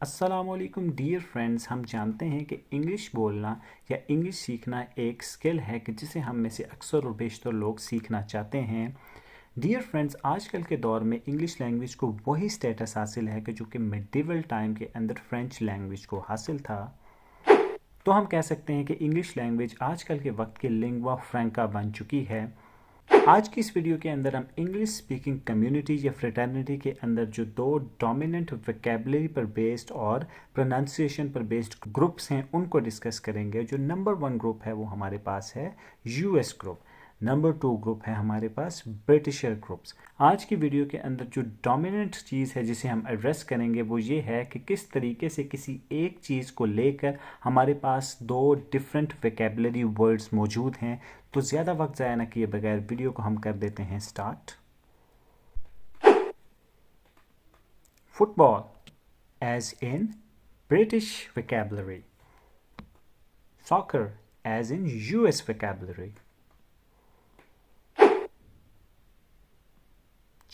अस्सलामुअलैकुम dear friends. हम जानते हैं कि इंग्लिश बोलना या इंग्लिश सीखना एक स्किल है कि जिसे हम में से अक्सर और बेशतर लोग सीखना चाहते हैं। डियर फ्रेंड्स, आजकल के दौर में इंग्लिश लैंग्वेज को वही स्टेटस हासिल है कि जो कि मिडिवल टाइम के अंदर फ्रेंच लैंग्वेज को हासिल था। तो हम कह सकते हैं कि इंग्लिश लैंग्वेज आजकल के वक्त की लिंग्वा फ्रैंका बन चुकी है। आज की इस वीडियो के अंदर हम इंग्लिश स्पीकिंग कम्युनिटी या फ्रेटर्निटी के अंदर जो दो डोमिनेंट वोकैबुलरी पर बेस्ड और प्रोनाउंसिएशन पर बेस्ड ग्रुप्स हैं उनको डिस्कस करेंगे। जो नंबर 1 ग्रुप है वो हमारे पास है यूएस ग्रुप, नंबर 2 ग्रुप है हमारे पास ब्रिटिशर ग्रुप्स। आज की वीडियो के अंदर जो डोमिनेंट चीज़ है जिसे हम एड्रेस करेंगे वो ये है कि किस तरीके से किसी एक चीज़ को लेकर हमारे पास दो डिफरेंट वोकैबुलरी वर्ड्स मौजूद हैं। तो ज़्यादा वक्त ज़ाया न किए बगैर वीडियो को हम कर देते हैं start. Football as in British vocabulary, soccer as in US vocabulary,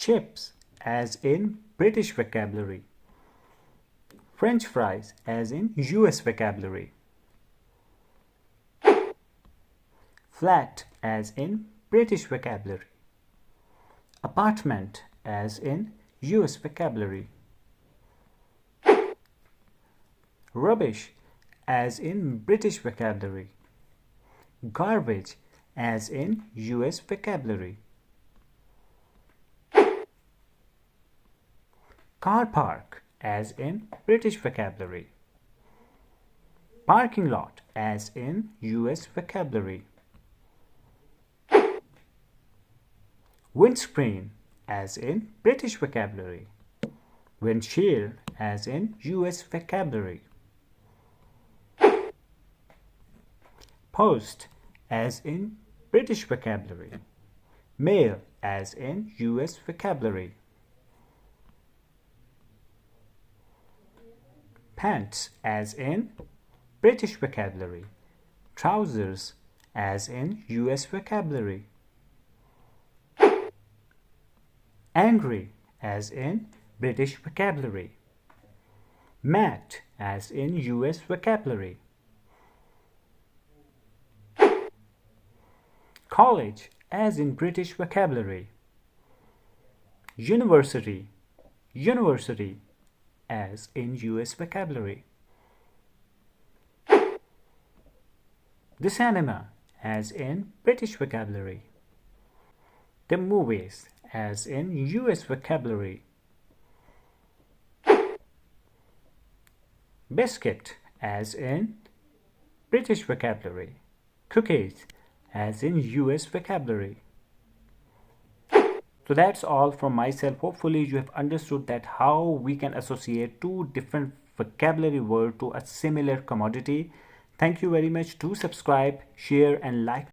chips as in British vocabulary, French fries as in US vocabulary, flat as in British vocabulary, apartment as in US vocabulary, rubbish as in British vocabulary, garbage as in US vocabulary, car park as in British vocabulary, parking lot as in US vocabulary, windscreen as in British vocabulary, windshield as in US vocabulary, post as in British vocabulary, mail as in US vocabulary, pants as in British vocabulary, trousers as in US vocabulary, angry as in British vocabulary, mat as in US vocabulary, college as in British vocabulary, university as in US vocabulary, the cinema as in British vocabulary, the movies as in US vocabulary, biscuit as in British vocabulary, cookies as in US vocabulary. So that's all from myself. Hopefully you have understood that how we can associate two different vocabulary words to a similar commodity. Thank you very much. Do subscribe, share and like.